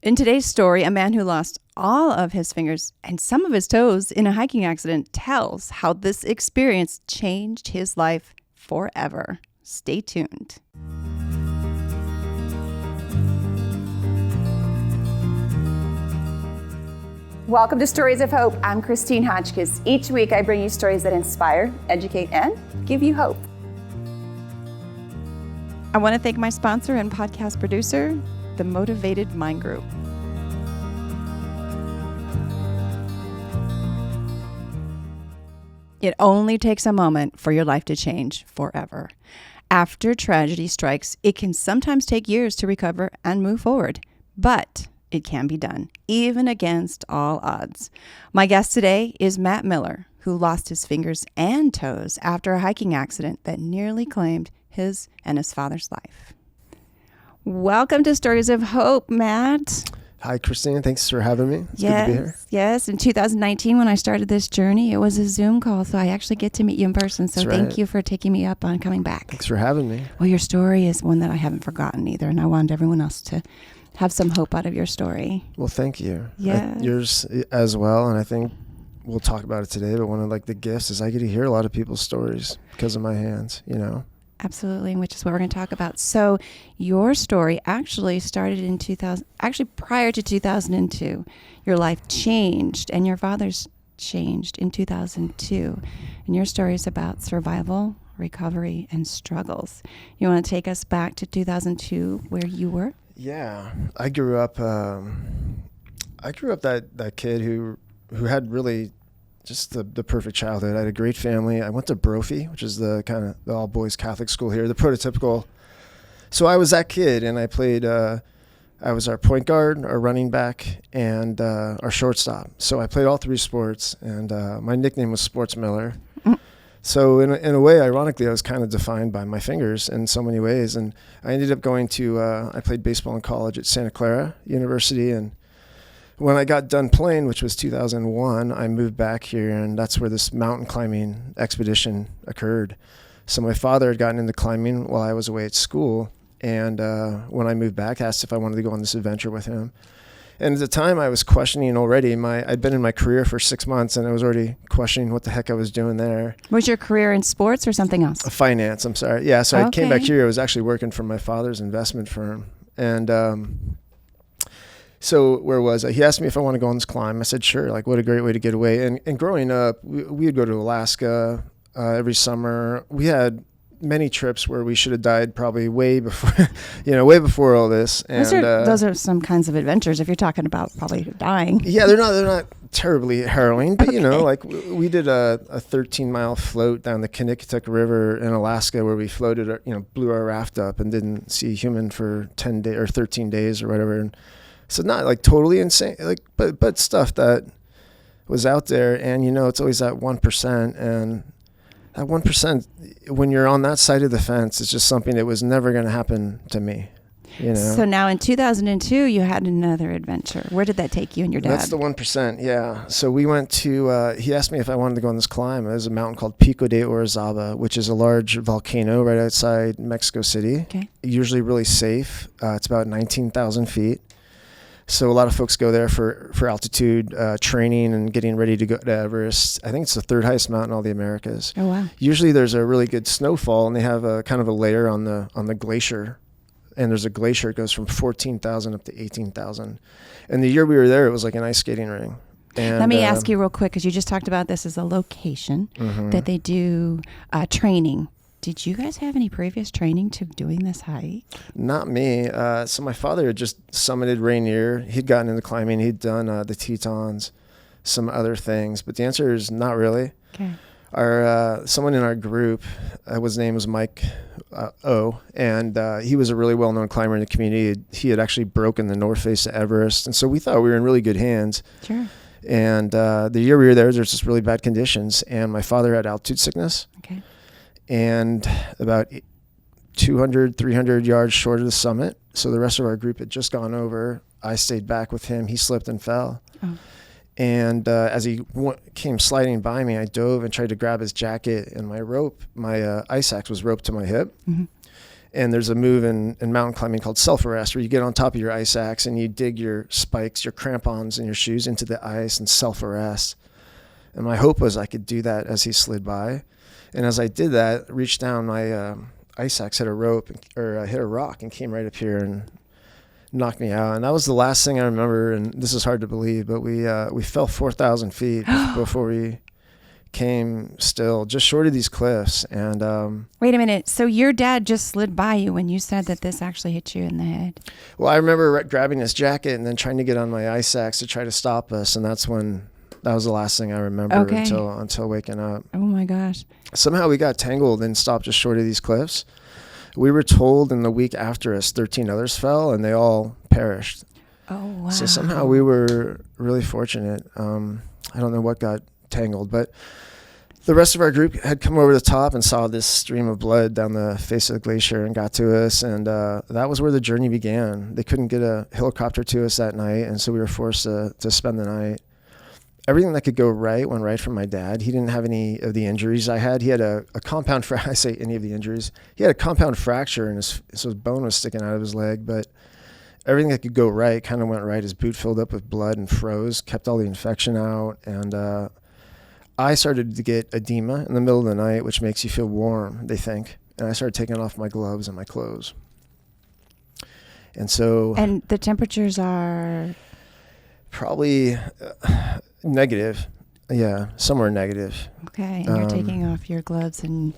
In today's story, a man who lost all of his fingers and some of his toes in a hiking accident tells how this experience changed his life forever. Stay tuned. Welcome to Stories of Hope. I'm Christine Hotchkiss. Each week I bring you stories that inspire, educate, and give you hope. I want to thank my sponsor and podcast producer, the Motivated Mind Group. It only takes a moment for your life to change forever. After tragedy strikes, it can sometimes take years to recover and move forward, but it can be done, even against all odds. My guest today is Matt Miller, who lost his fingers and toes after a hiking accident that nearly claimed his and his father's life. Welcome to Stories of Hope, Matt. Hi, Christine. Thanks for having me. It's good to be here. Yes. In 2019, when I started this journey, it was a Zoom call, so I actually get to meet you in person. So thank you for taking me up on coming back. Thanks for having me. Well, your story is one that I haven't forgotten either, and I wanted everyone else to have some hope out of your story. Well, thank you. Yeah. Yours as well, and I think we'll talk about it today, but one of the gifts is I get to hear a lot of people's stories because of my hands, Absolutely, which is what we're going to talk about. So your story actually started in prior to 2002. Your life changed and your father's changed in 2002. And your story is about survival, recovery, and struggles. You want to take us back to 2002 where you were? Yeah. I grew up that kid who had really just the perfect childhood. I had a great family. I went to Brophy, which is the kind of the all-boys Catholic school here, the prototypical. So I was that kid, and I played, I was our point guard, our running back, and our shortstop. So I played all three sports, and my nickname was Sports Miller. So in a way, ironically, I was kind of defined by my fingers in so many ways. And I ended up going to, I played baseball in college at Santa Clara University, and when I got done playing, which was 2001, I moved back here, and that's where this mountain climbing expedition occurred. So my father had gotten into climbing while I was away at school, and when I moved back, asked if I wanted to go on this adventure with him. And at the time, I was questioning already. I'd been in my career for 6 months, and I was already questioning what the heck I was doing there. Was your career in sports or something else? Finance, I'm sorry. Yeah, so I came back here. I was actually working for my father's investment firm, and so where was I? He asked me if I want to go on this climb. I said, sure. What a great way to get away. And growing up, we would go to Alaska every summer. We had many trips where we should have died probably way before, way before all this. And those are some kinds of adventures if you're talking about probably dying. Yeah, they're not terribly harrowing, but we did a 13-mile float down the Connecticut River in Alaska where we floated, blew our raft up and didn't see a human for 10 days or 13 days or whatever. And so not totally insane, but stuff that was out there. And, it's always that 1%. And that 1%, when you're on that side of the fence, it's just something that was never going to happen to me, So now in 2002, you had another adventure. Where did that take you and your dad? That's the 1%, yeah. So we went to, he asked me if I wanted to go on this climb. There's a mountain called Pico de Orizaba, which is a large volcano right outside Mexico City. Okay. Usually really safe. It's about 19,000 feet. So a lot of folks go there for altitude training and getting ready to go to Everest. I think it's the third highest mountain in all the Americas. Oh, wow. Usually there's a really good snowfall, and they have a kind of a layer on the glacier. And there's a glacier. It goes from 14,000 up to 18,000. And the year we were there, it was like an ice skating ring. And let me ask you real quick, because you just talked about this as a location that they do training. Did you guys have any previous training to doing this hike? Not me. So my father had just summited Rainier. He'd gotten into climbing. He'd done the Tetons, some other things. But the answer is not really. Okay. Someone in our group, his name was Mike O, and he was a really well-known climber in the community. He had actually broken the north face of Everest. And so we thought we were in really good hands. Sure. And the year we were there just really bad conditions. And my father had altitude sickness. Okay. And about 200, 300 yards short of the summit. So the rest of our group had just gone over. I stayed back with him. He slipped and fell. Oh. And as he came sliding by me, I dove and tried to grab his jacket, and my ice axe was roped to my hip. Mm-hmm. And there's a move in mountain climbing called self-arrest, where you get on top of your ice axe and you dig your spikes, your crampons and your shoes into the ice and self-arrest. And my hope was I could do that as he slid by. And as I did that, reached down, my ice axe hit a rope or hit a rock and came right up here and knocked me out. And that was the last thing I remember. And this is hard to believe, but we fell 4,000 feet before we came still, just short of these cliffs. And wait a minute. So your dad just slid by you when you said that this actually hit you in the head? Well, I remember grabbing his jacket and then trying to get on my ice axe to try to stop us. And that was the last thing I remember until waking up. Oh my gosh. Somehow we got tangled and stopped just short of these cliffs. We were told in the week after us, 13 others fell and they all perished. Oh, wow. So somehow we were really fortunate. I don't know what got tangled, but the rest of our group had come over the top and saw this stream of blood down the face of the glacier and got to us. And that was where the journey began. They couldn't get a helicopter to us that night, and so we were forced to spend the night. Everything that could go right went right for my dad. He didn't have any of the injuries I had. He had a compound fracture. I say any of the injuries. He had a compound fracture, and so his bone was sticking out of his leg. But everything that could go right kind of went right. His boot filled up with blood and froze, kept all the infection out. And I started to get edema in the middle of the night, which makes you feel warm, they think. And I started taking off my gloves and my clothes. And so... And the temperatures are... Probably... negative. Yeah, somewhere negative. Okay, and you're taking off your gloves and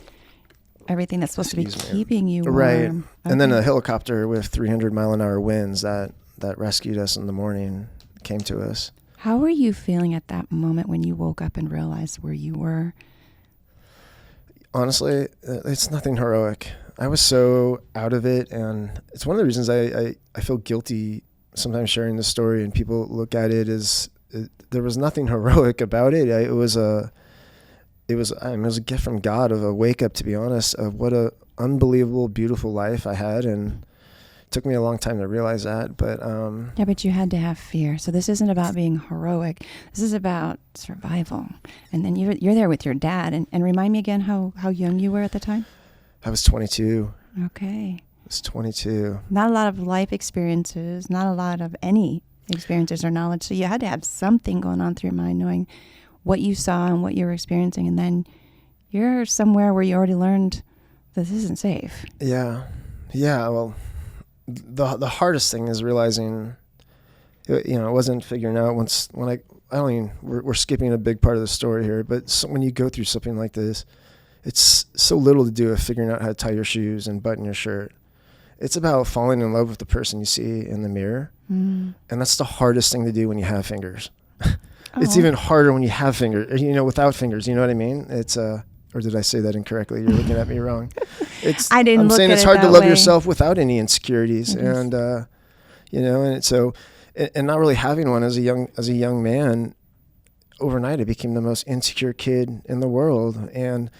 everything that's supposed to be keeping you warm. Right. Okay. And then a helicopter with 300-mile-an-hour winds that rescued us in the morning came to us. How were you feeling at that moment when you woke up and realized where you were? Honestly, it's nothing heroic. I was so out of it, and it's one of the reasons I feel guilty sometimes sharing this story, and people look at it as... there was nothing heroic about it. It was a gift from God of a wake up, to be honest, of what a unbelievable, beautiful life I had. And it took me a long time to realize that. But yeah, but you had to have fear. So this isn't about being heroic. This is about survival. And then you're there with your dad. And remind me again how young you were at the time? I was 22. Okay. I was 22. Not a lot of life experiences, not a lot of any experiences or knowledge. So you had to have something going on through your mind, knowing what you saw and what you were experiencing. And then you're somewhere where you already learned that this isn't safe. Yeah. Well, the hardest thing is realizing, it wasn't figuring out we're skipping a big part of the story here, but when you go through something like this, it's so little to do with figuring out how to tie your shoes and button your shirt. It's about falling in love with the person you see in the mirror. And that's the hardest thing to do when you have fingers. It's even harder when you have fingers, without fingers, you know what I mean? It's, or did I say that incorrectly? You're looking at me wrong. I'm saying it's hard to love yourself without any insecurities. And, and so, and not really having one as a young man, overnight I became the most insecure kid in the world. And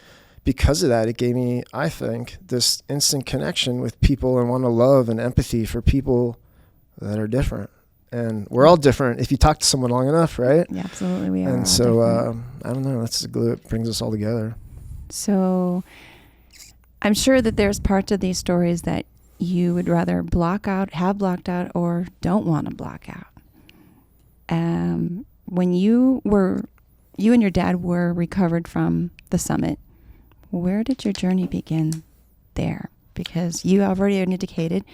because of that, it gave me, I think, this instant connection with people and want to love and empathy for people that are different. And we're all different if you talk to someone long enough, right? Yeah, absolutely, we are. And so, I don't know, that's the glue that brings us all together. So I'm sure that there's parts of these stories that you would rather have blocked out, or don't want to block out. When you and your dad were recovered from the summit, where did your journey begin there? Because you already indicated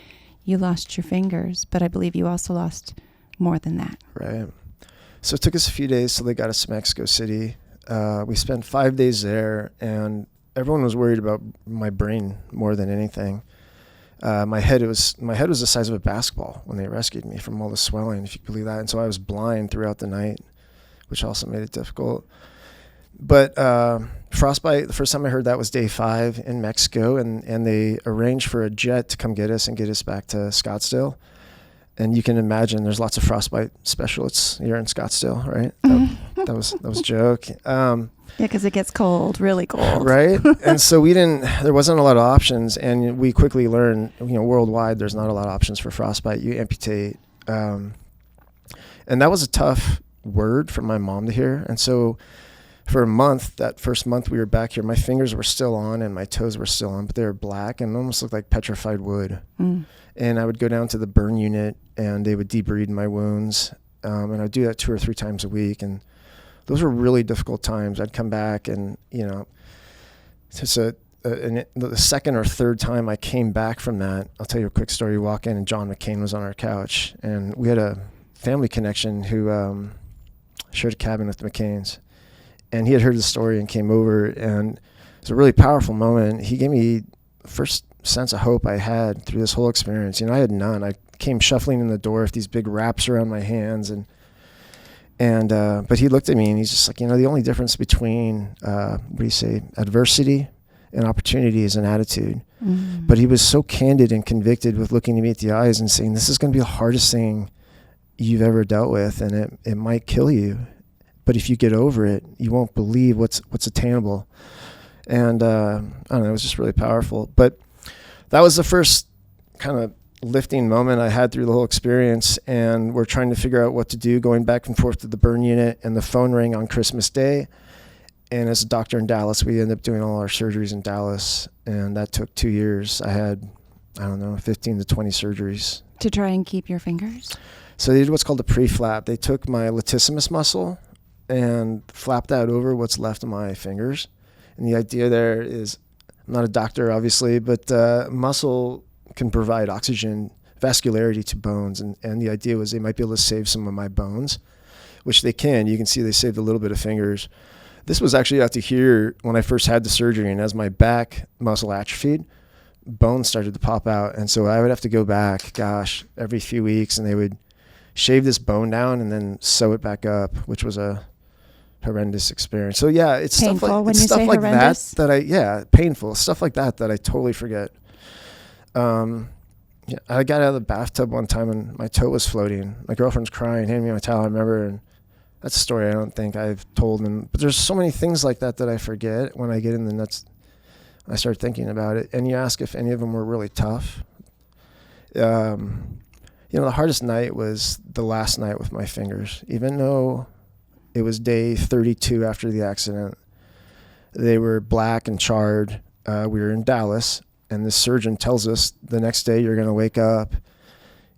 you lost your fingers, but I believe you also lost more than that. Right. So it took us a few days till they got us to Mexico City. We spent 5 days there, and everyone was worried about my brain more than anything. My head was the size of a basketball when they rescued me from all the swelling, if you can believe that. And so I was blind throughout the night, which also made it difficult. But frostbite, the first time I heard that was day 5 in Mexico, and they arranged for a jet to come get us back to Scottsdale. And you can imagine there's lots of frostbite specialists here in Scottsdale, right? That was a joke. Yeah, because it gets cold, really cold. Right? And so there wasn't a lot of options, and we quickly learned, worldwide there's not a lot of options for frostbite. You amputate. And that was a tough word for my mom to hear. And so for a month, that first month we were back here, my fingers were still on and my toes were still on, but they were black and almost looked like petrified wood. And I would go down to the burn unit and they would debride my wounds. And I'd do that 2 or 3 times a week. And those were really difficult times. I'd come back and, it's the second or third time I came back from that, I'll tell you a quick story. You walk in and John McCain was on our couch and we had a family connection who shared a cabin with the McCains. And he had heard the story and came over, and it was a really powerful moment. He gave me the first sense of hope I had through this whole experience. I had none. I came shuffling in the door with these big wraps around my hands, but he looked at me and he's just like, the only difference between adversity and opportunity is an attitude. But he was so candid and convicted with looking at me at the eyes and saying, this is going to be the hardest thing you've ever dealt with, and it might kill you. But if you get over it, you won't believe what's attainable. And I don't know, it was just really powerful. But that was the first kind of lifting moment I had through the whole experience. And we're trying to figure out what to do, going back and forth to the burn unit, and the phone rang on Christmas Day. And as a doctor in Dallas, we ended up doing all our surgeries in Dallas. And that took 2 years. I had, 15 to 20 surgeries. To try and keep your fingers? So they did what's called a pre-flap. They took my latissimus muscle and flapped that over what's left of my fingers. And the idea there is, I'm not a doctor, obviously, but muscle can provide oxygen, vascularity to bones. And the idea was they might be able to save some of my bones, which they can. You can see they saved a little bit of fingers. This was actually out to here when I first had the surgery. And as my back muscle atrophied, bones started to pop out. And so I would have to go back, every few weeks, and they would shave this bone down and then sew it back up, which was a horrendous experience. So yeah, it's painful stuff like that painful stuff like that I totally forget. I got out of the bathtub one time and my toe was floating. My girlfriend's crying, handing me my towel, I remember, and that's a story I don't think I've told. But there's so many things like that I forget when I get in the nuts. I start thinking about it, and you ask if any of them were really tough. The hardest night was the last night with my fingers, even though it was day 32 after the accident. They were black and charred. We were in Dallas, and the surgeon tells us the next day you're going to wake up,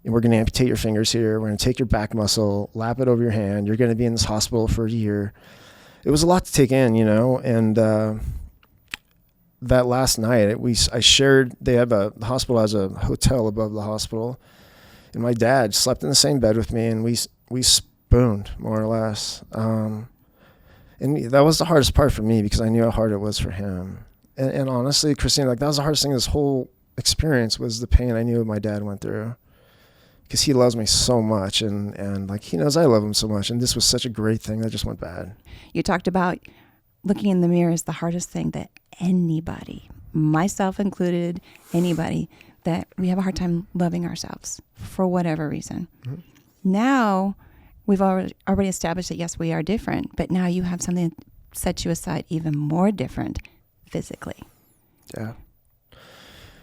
and we're going to amputate your fingers here. We're going to take your back muscle, lap it over your hand. You're going to be in this hospital for a year. It was a lot to take in, and that last night, I shared, the hospital has a hotel above the hospital, and my dad slept in the same bed with me, and we spooned, more or less. And that was the hardest part for me because I knew how hard it was for him. And honestly, Christine, that was the hardest thing this whole experience was the pain I knew my dad went through. Because he loves me so much, and he knows I love him so much. And this was such a great thing that just went bad. You talked about looking in the mirror is the hardest thing that anybody, myself included, anybody, that we have a hard time loving ourselves for whatever reason. Mm-hmm. Now, we've already established that, yes, we are different, but now you have something that sets you aside even more different physically. Yeah.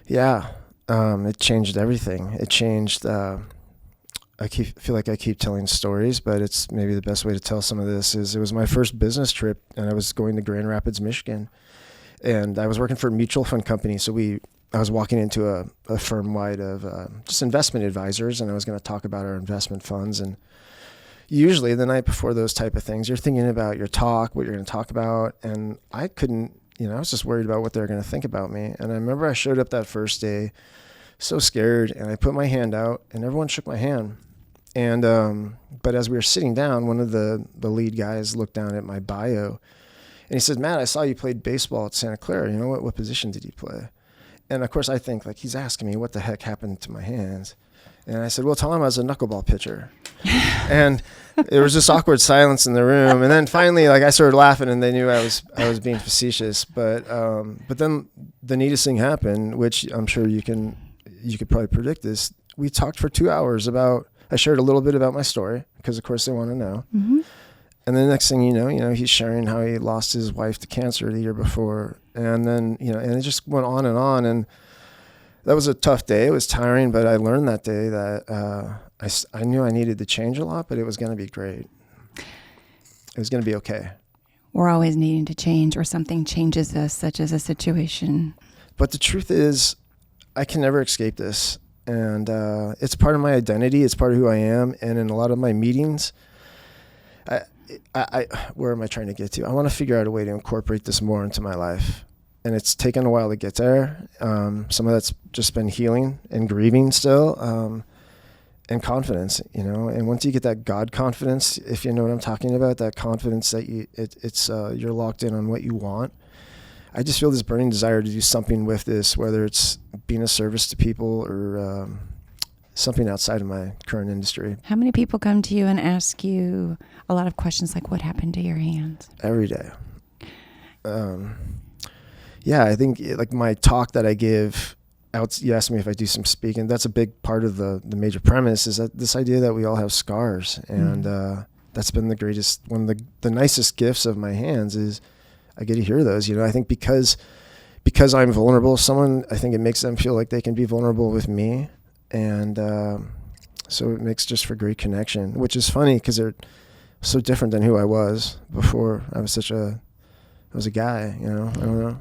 Yeah. It changed everything. It changed, I feel like I keep telling stories, but it's maybe the best way to tell some of this is it was my first business trip, and I was going to Grand Rapids, Michigan, and I was working for a mutual fund company. So I was walking into a firm wide of just investment advisors, and I was going to talk about our investment funds. And usually the night before those type of things, you're thinking about your talk, what you're going to talk about. And I couldn't, I was just worried about what they were going to think about me. And I remember I showed up that first day so scared, and I put my hand out, and everyone shook my hand. And but as we were sitting down, one of the lead guys looked down at my bio, and he said, "Matt, I saw you played baseball at Santa Clara. What position did you play?" And of course, I think he's asking me what the heck happened to my hands. And I said, "Well, tell him I was a knuckleball pitcher." And there was this awkward silence in the room. And then finally, I started laughing, and they knew I was being facetious. But then the neatest thing happened, which I'm sure you could probably predict this. We talked for 2 hours I shared a little bit about my story because, of course, they want to know. Mm-hmm. And then the next thing you know, he's sharing how he lost his wife to cancer the year before. And then, and it just went on. And that was a tough day. It was tiring, but I learned that day that I knew I needed to change a lot, but it was going to be great. It was going to be okay. we're always needing to change, or something changes us, such as a situation. But the truth is, I can never escape this. And it's part of my identity. It's part of who I am. And in a lot of my meetings, I where am I trying to get to? I want to figure out a way to incorporate this more into my life. And it's taken a while to get there. Some of that's just been healing and grieving still, and confidence, you know. And once you get that God confidence, if you know what I'm talking about, that confidence that you're locked in on what you want. I just feel this burning desire to do something with this, whether it's being a service to people or something outside of my current industry. How many people come to you and ask you a lot of questions like, what happened to your hands? Every day. Yeah, I think like my talk that I give out, you asked me if I do some speaking. That's a big part of the major premise, is that this idea that we all have scars. And that's been the greatest, one of the nicest gifts of my hands is I get to hear those. You know, I think because I'm vulnerable, I think it makes them feel like they can be vulnerable with me. And so it makes just for great connection, which is funny because they're so different than who I was before. I was a guy, you know, I don't know.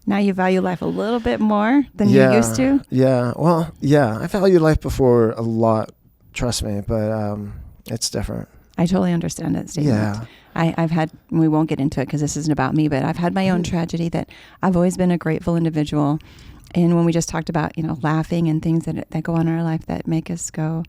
Now you value life a little bit more than you used to? Yeah. Well, yeah, I valued life before a lot, trust me, but it's different. I totally understand that statement. Yeah. I've had, we won't get into it because this isn't about me, but I've had my own tragedy that I've always been a grateful individual. And when we just talked about, you know, laughing and things that go on in our life that make us go,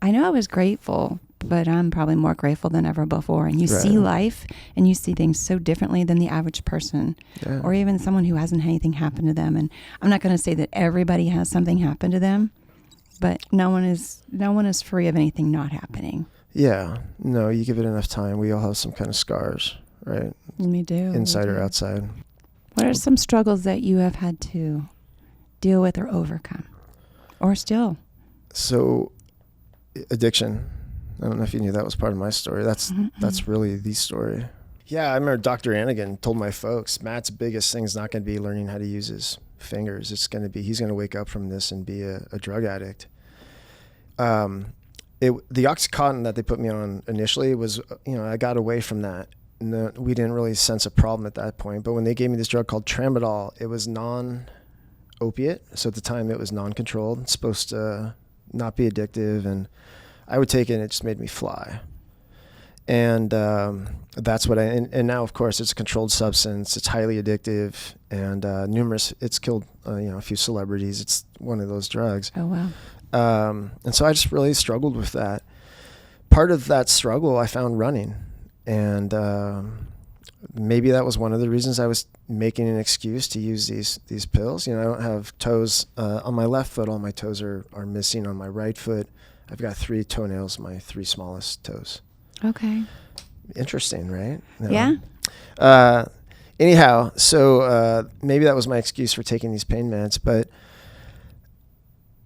I know I was grateful, but I'm probably more grateful than ever before. And you see life and you see things so differently than the average person, or even someone who hasn't had anything happen to them. And I'm not going to say that everybody has something happen to them, but no one is free of anything not happening. Yeah. No, you give it enough time. We all have some kind of scars, right? We do. Inside or outside. What are some struggles that you have had to deal with or overcome? Or still? So, addiction. I don't know if you knew that was part of my story. That's really the story. Yeah, I remember Dr. Anigan told my folks, Matt's biggest thing is not going to be learning how to use his fingers. It's going to be, he's going to wake up from this and be a drug addict. The Oxycontin that they put me on initially was, you know, I got away from that. No, we didn't really sense a problem at that point. But when they gave me this drug called tramadol, it was non-opiate. So at the time it was non-controlled. It's supposed to not be addictive. And I would take it and it just made me fly. And that's what and now of course it's a controlled substance. It's highly addictive and it's killed, a few celebrities. It's one of those drugs. Oh, wow. And so I just really struggled with that. Part of that struggle I found running. And maybe that was one of the reasons I was making an excuse to use these pills. You know, I don't have toes on my left foot. All my toes are missing. On my right foot, I've got 3 toenails, my 3 smallest toes. Okay. Interesting, right? No. Yeah. Anyhow, so maybe that was my excuse for taking these pain meds, but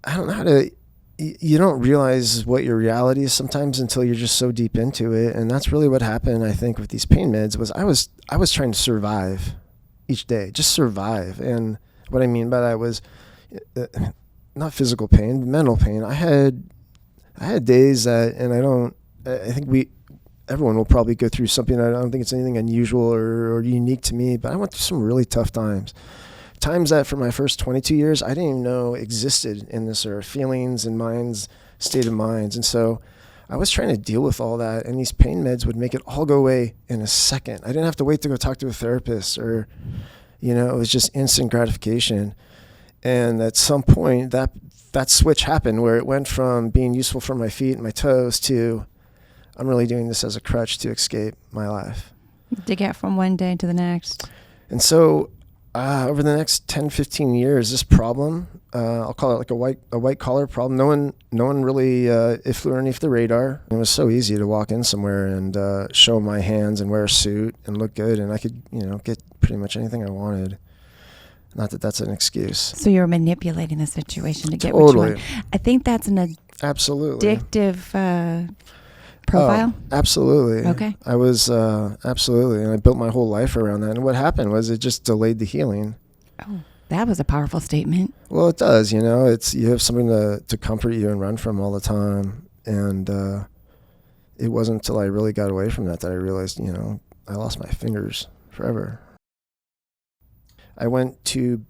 I don't know how to. You don't realize what your reality is sometimes until you're just so deep into it, and that's really what happened. I think with these pain meds was I was trying to survive each day, just survive. And what I mean by that was not physical pain, but mental pain. I had days that, and I think everyone will probably go through something. I don't think it's anything unusual or unique to me, but I went through some really tough times. Times that for my first 22 years, I didn't even know existed in this earth, feelings and minds, state of minds. And so I was trying to deal with all that, and these pain meds would make it all go away in a second. I didn't have to wait to go talk to a therapist or, it was just instant gratification. And at some point that switch happened where it went from being useful for my feet and my toes to I'm really doing this as a crutch to escape my life. To get from one day to the next. And so over the next 10, 15 years, this problem, I'll call it like a white collar problem. No one really, it flew underneath the radar. It was so easy to walk in somewhere and show my hands and wear a suit and look good, and I could, get pretty much anything I wanted. Not that that's an excuse. So you're manipulating the situation to get totally. what you want. I think that's an absolutely addictive profile. Oh, absolutely. Okay. I was absolutely, and I built my whole life around that. And what happened was it just delayed the healing. Oh, that was a powerful statement. Well, it does. It's you have something to comfort you and run from all the time. And it wasn't until I really got away from that I realized, I lost my fingers forever. I went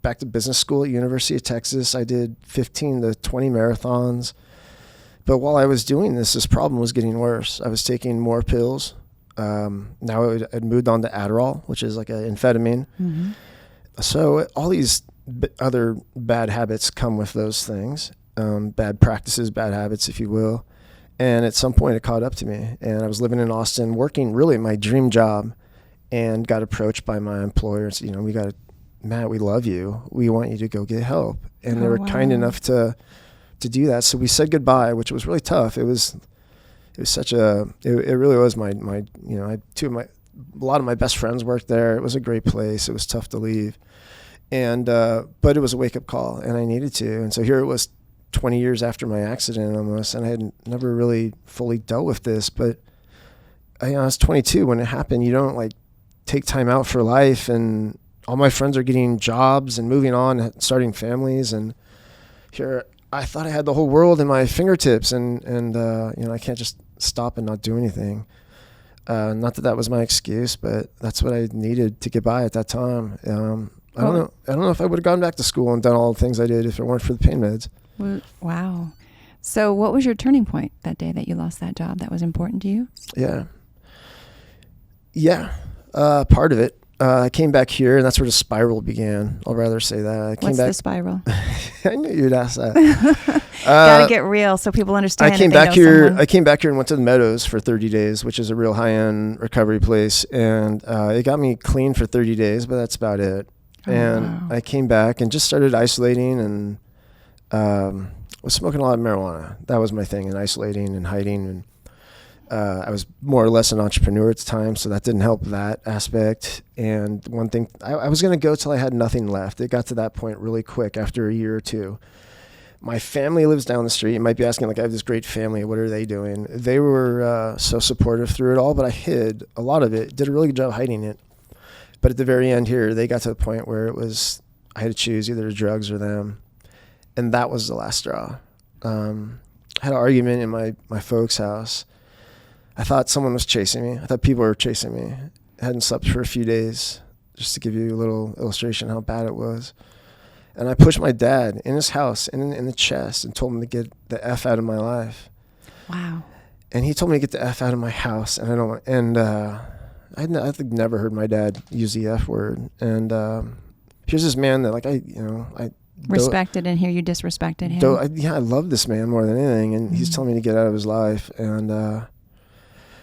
back to business school at University of Texas. I did 15 to 20 marathons. But while I was doing this problem was getting worse. I was taking more pills. Now I'd moved on to Adderall, which is like an amphetamine. Mm-hmm. So all these other bad habits come with those things, bad practices, bad habits, if you will. And at some point it caught up to me. And I was living in Austin, working really my dream job, and got approached by my employer and said, Matt, we love you. We want you to go get help. And they were kind enough to do that. So we said goodbye, which was really tough. It was such it really was my a lot of my best friends worked there. It was a great place. It was tough to leave. And, but it was a wake up call and I needed to. And so here it was 20 years after my accident almost. And I had never really fully dealt with this, but I was 22 when it happened. You don't like take time out for life, and all my friends are getting jobs and moving on and starting families. And here I thought I had the whole world in my fingertips, and I can't just stop and not do anything. Not that was my excuse, but that's what I needed to get by at that time. I don't know if I would have gone back to school and done all the things I did if it weren't for the pain meds. Wow. So what was your turning point that day that you lost that job that was important to you? Yeah. Part of it. I came back here, and that's where the spiral began. I'll rather say that. What's the spiral? I knew you'd ask that. Gotta get real so people understand. I came back here and went to the Meadows for 30 days, which is a real high-end recovery place, and it got me clean for 30 days, but that's about it. Wow. I came back and just started isolating, and was smoking a lot of marijuana. That was my thing, and isolating and hiding. And I was more or less an entrepreneur at the time, so that didn't help that aspect. And one thing, I was going to go till I had nothing left. It got to that point really quick after a year or two. My family lives down the street. You might be asking, I have this great family. What are they doing? They were so supportive through it all, but I hid a lot of it. Did a really good job hiding it. But at the very end here, they got to the point where I had to choose either the drugs or them. And that was the last straw. I had an argument in my folks' house. I thought someone was chasing me. I thought people were chasing me. I hadn't slept for a few days, just to give you a little illustration how bad it was. And I pushed my dad in his house in the chest and told him to get the F out of my life. Wow. And he told me to get the F out of my house. And I've never heard my dad use the F word. And here's this man that I respected, and here you disrespected him. I love this man more than anything. And he's telling me to get out of his life. And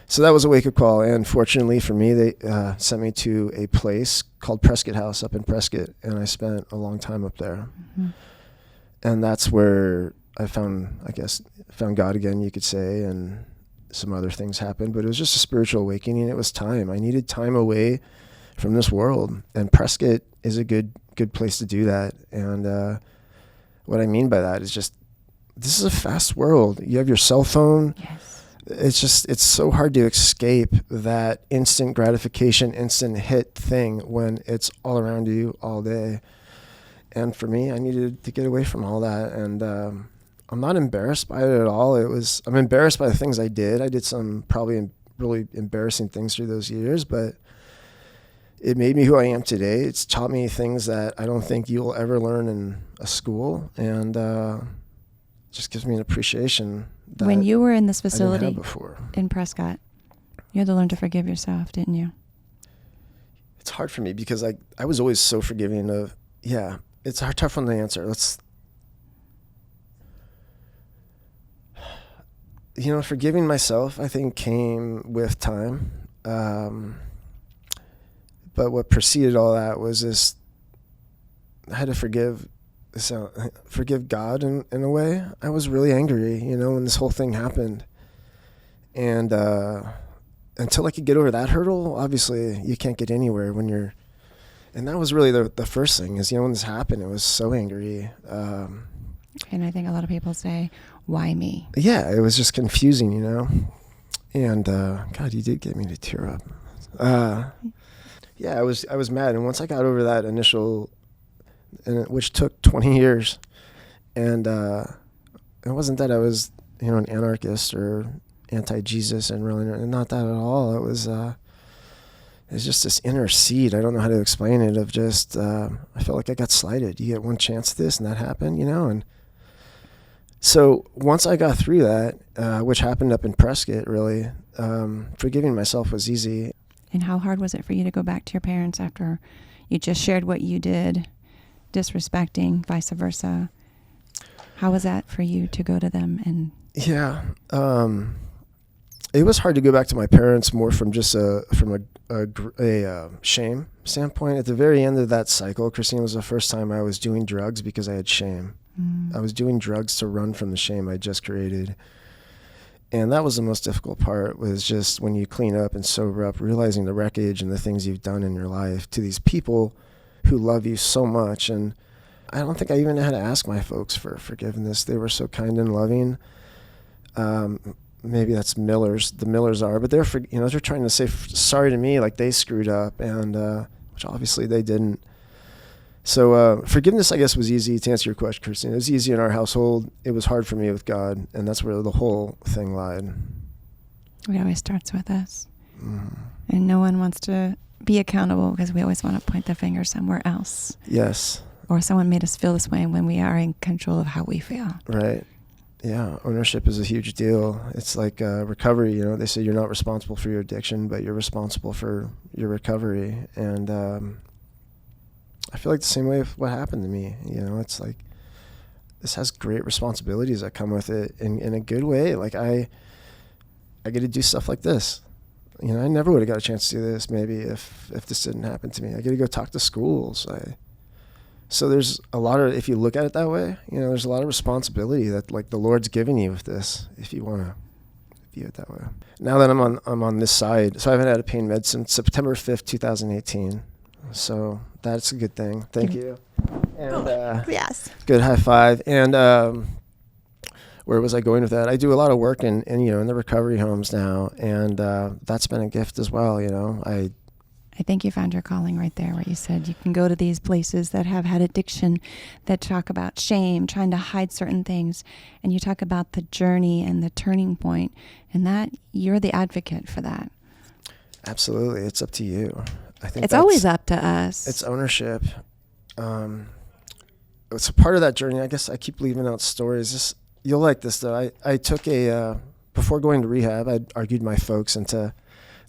so that was a wake-up call, and fortunately for me, they sent me to a place called Prescott House up in Prescott, and I spent a long time up there. Mm-hmm. And that's where I found God again, you could say, and some other things happened, but it was just a spiritual awakening. It was time. I needed time away from this world, and Prescott is a good place to do that. And what I mean by that is just, this is a fast world. You have your cell phone. Yes. It's so hard to escape that instant gratification, instant hit thing when it's all around you all day. And for me, I needed to get away from all that. And I'm not embarrassed by it at all. I'm embarrassed by the things I did. I did some probably really embarrassing things through those years, but it made me who I am today. It's taught me things that I don't think you'll ever learn in a school, and just gives me an appreciation. When you were in this facility in Prescott, you had to learn to forgive yourself, didn't you? It's hard for me because I was always so forgiving of, it's a tough one to answer. Forgiving myself, I think, came with time. But what preceded all that was this, I had to forgive God in a way. I was really angry, when this whole thing happened. And until I could get over that hurdle, obviously you can't get anywhere and that was really the first thing is, when this happened, I was so angry. And I think a lot of people say, why me? Yeah, it was just confusing, and God, you did get me to tear up. I was mad. And once I got over that initial, which took 20 years. And it wasn't that I was, an anarchist or anti-Jesus, and really not that at all. It was, it's just this inner seed. I don't know how to explain it, of just, I felt like I got slighted. You get one chance at this and that happened, and so once I got through that, which happened up in Prescott, really, forgiving myself was easy. And how hard was it for you to go back to your parents after you just shared what you did, disrespecting, vice versa? How was that for you to go to them? And yeah, it was hard to go back to my parents more from just a shame standpoint. At the very end of that cycle, Christine, was the first time I was doing drugs because I had shame. I was doing drugs to run from the shame I just created. And that was the most difficult part, was just when you clean up and sober up, realizing the wreckage and the things you've done in your life to these people who love you so much. And I don't think I even had to ask my folks for forgiveness. They were so kind and loving. Maybe that's the Millers are, but they're trying to say sorry to me, like they screwed up, and which obviously they didn't. So forgiveness, I guess, was easy. To answer your question, Christine, it was easy in our household. It was hard for me with God, and that's where the whole thing lied. It always starts with us. And no one wants to be accountable because we always want to point the finger somewhere else. Yes. Or someone made us feel this way when we are in control of how we feel. Right. Yeah. Ownership is a huge deal. It's like recovery. They say you're not responsible for your addiction, but you're responsible for your recovery. And I feel like the same way with what happened to me. It's like this has great responsibilities that come with it in a good way. Like I get to do stuff like this. I never would have got a chance to do this maybe if this didn't happen to me. I get to go talk to schools. So there's a lot of, if you look at it that way, there's a lot of responsibility that like the Lord's giving you with this, if you want to view it that way. Now that I'm on this side, so I haven't had a pain med since September 5th, 2018. So that's a good thing. Thank you. And yes. Good high five. And where was I going with that? I do a lot of work in the recovery homes now, and that's been a gift as well. I think you found your calling right there, where you said you can go to these places that have had addiction, that talk about shame, trying to hide certain things, and you talk about the journey and the turning point, and that you're the advocate for that. Absolutely. It's up to you. I think it's always up to us. It's ownership. It's a part of that journey. I guess I keep leaving out stories. You'll like this though. I took before going to rehab, I argued my folks into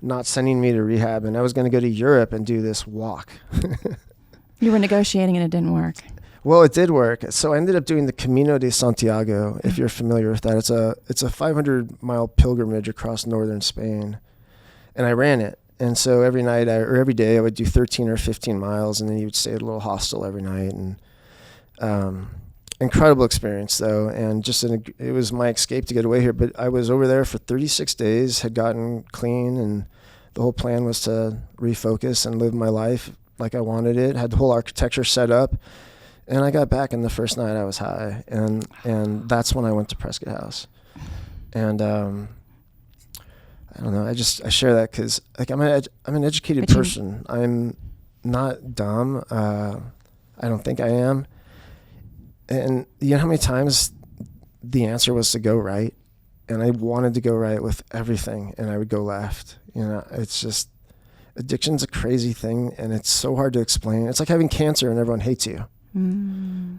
not sending me to rehab, and I was going to go to Europe and do this walk. You were negotiating and it didn't work. Well, it did work. So I ended up doing the Camino de Santiago, if you're familiar with that. It's a 500-mile pilgrimage across northern Spain, and I ran it. And so every night or every day I would do 13 or 15 miles, and then you would stay at a little hostel every night. And incredible experience, though. And it was my escape to get away here. But I was over there for 36 days, had gotten clean, and the whole plan was to refocus and live my life like I wanted it. Had the whole architecture set up. And I got back, and the first night I was high. And that's when I went to Prescott House. And I don't know. I share that because like I'm an educated person. I'm not dumb. I don't think I am. And you know how many times the answer was to go right, and I wanted to go right with everything, and I would go left. It's just addiction's a crazy thing, and it's so hard to explain. It's like having cancer and everyone hates you. You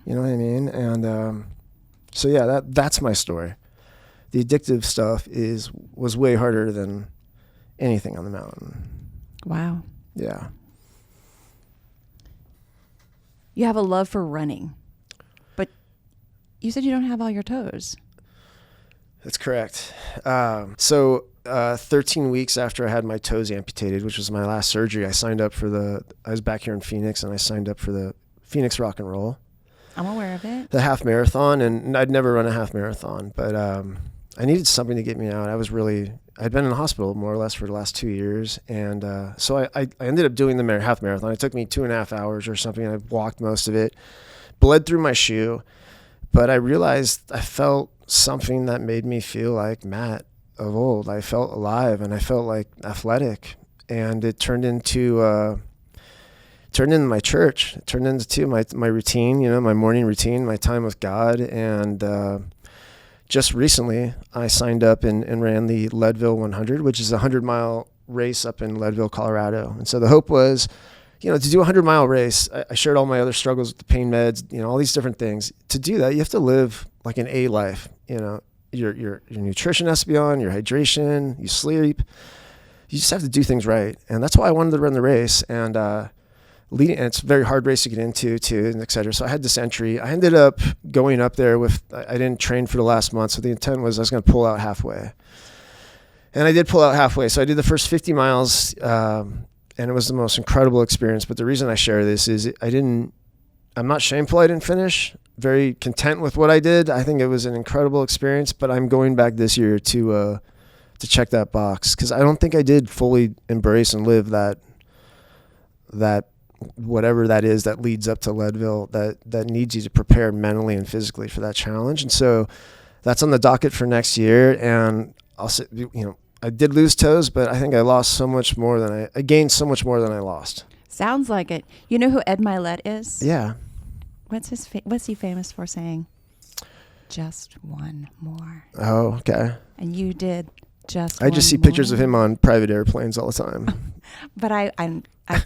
know what I mean? And so yeah, that's my story. The addictive stuff was way harder than anything on the mountain. Wow. Yeah. You have a love for running, but you said you don't have all your toes. That's correct. So 13 weeks after I had my toes amputated, which was my last surgery, I was back here in Phoenix, and I signed up for the Phoenix Rock and Roll. I'm aware of it. The half marathon, and I'd never run a half marathon, but I needed something to get me out. I'd been in the hospital more or less for the last 2 years. And so I ended up doing the half marathon. It took me 2.5 hours or something. I walked most of it, bled through my shoe. But I realized I felt something that made me feel like Matt of old. I felt alive, and I felt like athletic. And it turned into my church. It turned into my routine, my morning routine, my time with God. And just recently, I signed up and ran the Leadville 100, which is a 100-mile race up in Leadville, Colorado. And so the hope was, to do a 100-mile race. I shared all my other struggles with the pain meds, all these different things. To do that, you have to live like an A life. Your nutrition has to be on, your hydration, you sleep. You just have to do things right. And that's why I wanted to run the race. And it's a very hard race to get into too, and et cetera. So I had this entry. I ended up going up there I didn't train for the last month. So the intent was I was going to pull out halfway. And I did pull out halfway. So I did the first 50 miles, and it was the most incredible experience. But the reason I share this is I'm not shameful I didn't finish. Very content with what I did. I think it was an incredible experience, but I'm going back this year to check that box, because I don't think I did fully embrace and live that whatever that is that leads up to Leadville, that needs you to prepare mentally and physically for that challenge. And so that's on the docket for next year. And I'll say, I did lose toes, but I think I lost so much more than I gained so much more than I lost. Sounds like it. You know who Ed Milet is? Yeah. What's he famous for saying? Just one more. Oh, okay. And you did just I just see pictures of him on private airplanes all the time. But I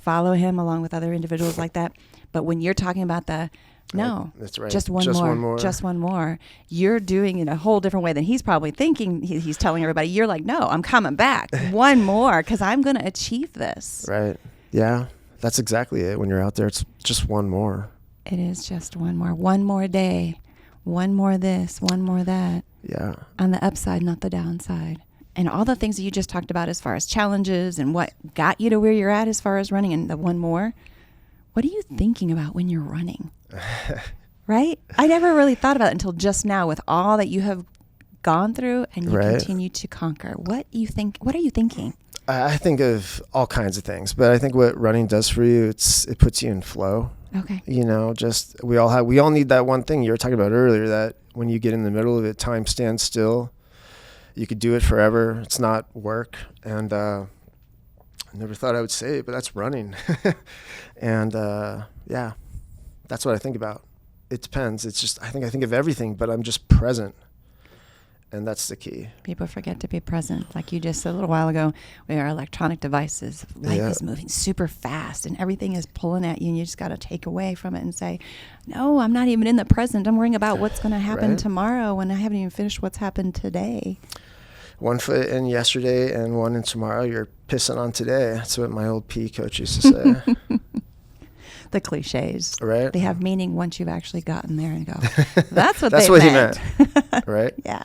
follow him along with other individuals like that. But when you're talking about that's right. Just one more. You're doing it in a whole different way than he's probably thinking. He's telling everybody. You're like, no, I'm coming back. One more, because I'm going to achieve this. Right. Yeah. That's exactly it. When you're out there, it's just one more. It is just one more. One more day. One more this. One more that. Yeah. On the upside, not the downside. And all the things that you just talked about as far as challenges and what got you to where you're at as far as running and the one more. What are you thinking about when you're running? Right? I never really thought about it until just now with all that you have gone through and you continue to conquer. What are you thinking? I think of all kinds of things, but I think what running does for you, it puts you in flow. Okay. We all need that one thing you were talking about earlier, that when you get in the middle of it, time stands still. You could do it forever. It's not work. And I never thought I would say it, but that's running. And yeah, that's what I think about. It depends. It's just, I think of everything, but I'm just present. And that's the key. People forget to be present. Like you just said a little while ago, we are electronic devices. Life is moving super fast and everything is pulling at you, and you just got to take away from it and say, no, I'm not even in the present. I'm worrying about what's going to happen tomorrow when I haven't even finished what's happened today. 1 foot in yesterday and 1 in tomorrow. You're pissing on today. That's what my old PE coach used to say. The cliches. Right. They have meaning once you've actually gotten there and go, that's what he meant. Right. Yeah.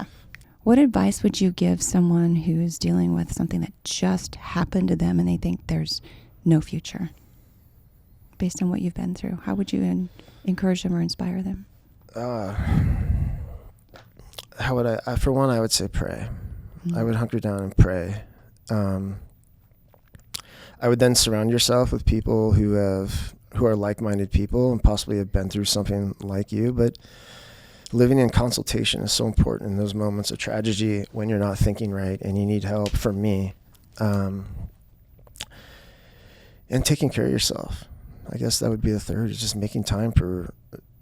What advice would you give someone who's dealing with something that just happened to them and they think there's no future? Based on what you've been through, how would you encourage them or inspire them? How would I? For one, I would say pray. Mm-hmm. I would hunker down and pray. I would then surround yourself with people who are like-minded people and possibly have been through something like you, but living in consultation is so important in those moments of tragedy when you're not thinking right and you need help, for me. And taking care of yourself. I guess that would be the third, is just making time you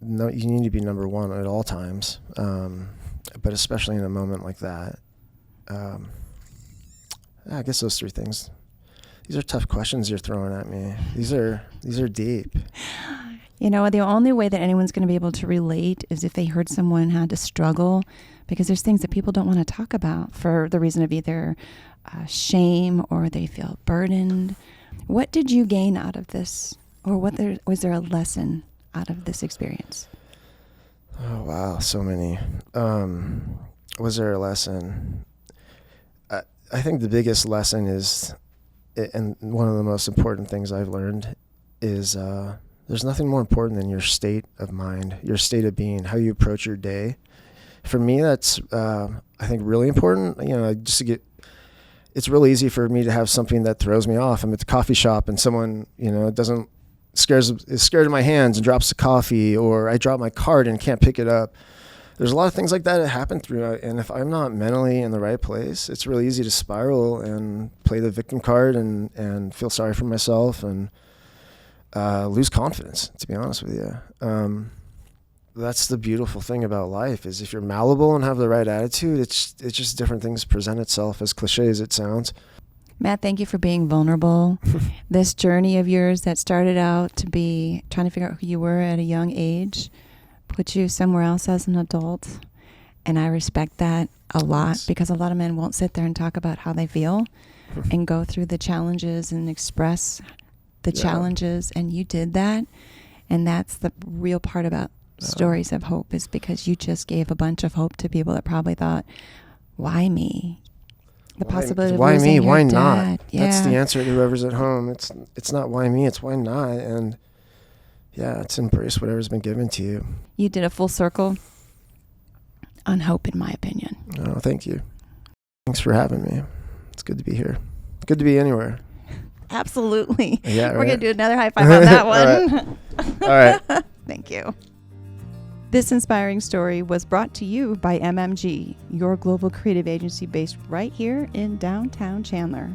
need to be number one at all times. But especially in a moment like that. I guess those 3 things. These are tough questions you're throwing at me. These are deep. The only way that anyone's going to be able to relate is if they heard someone had to struggle, because there's things that people don't want to talk about for the reason of either shame or they feel burdened. What did you gain out of this? Or was there a lesson out of this experience? Oh, wow. So many. Was there a lesson? I think the biggest lesson is, and one of the most important things I've learned is, there's nothing more important than your state of mind, your state of being, how you approach your day. For me, that's, I think, really important. It's really easy for me to have something that throws me off. I'm at the coffee shop and someone, is scared of my hands and drops the coffee, or I drop my card and can't pick it up. There's a lot of things like that that happen through, and if I'm not mentally in the right place, it's really easy to spiral and play the victim card and feel sorry for myself and lose confidence, to be honest with you. That's the beautiful thing about life, is if you're malleable and have the right attitude, it's just different things present itself, as cliche as it sounds. Matt, thank you for being vulnerable. This journey of yours that started out to be trying to figure out who you were at a young age put you somewhere else as an adult. And I respect that a lot because a lot of men won't sit there and talk about how they feel and go through the challenges and express the challenges. And you did that. And that's the real part about stories of hope, is because you just gave a bunch of hope to people that probably thought, why me? The possibility of losing your why dad. not? Yeah. That's the answer to whoever's at home. It's not why me, it's why not. And yeah, it's embrace whatever's been given to you. You did a full circle on hope, in my opinion. Oh, thank you. Thanks for having me. It's good to be here. Good to be anywhere. Absolutely. Yeah, We're going to do another high five on that one. All right. Thank you. This inspiring story was brought to you by MMG, your global creative agency based right here in downtown Chandler.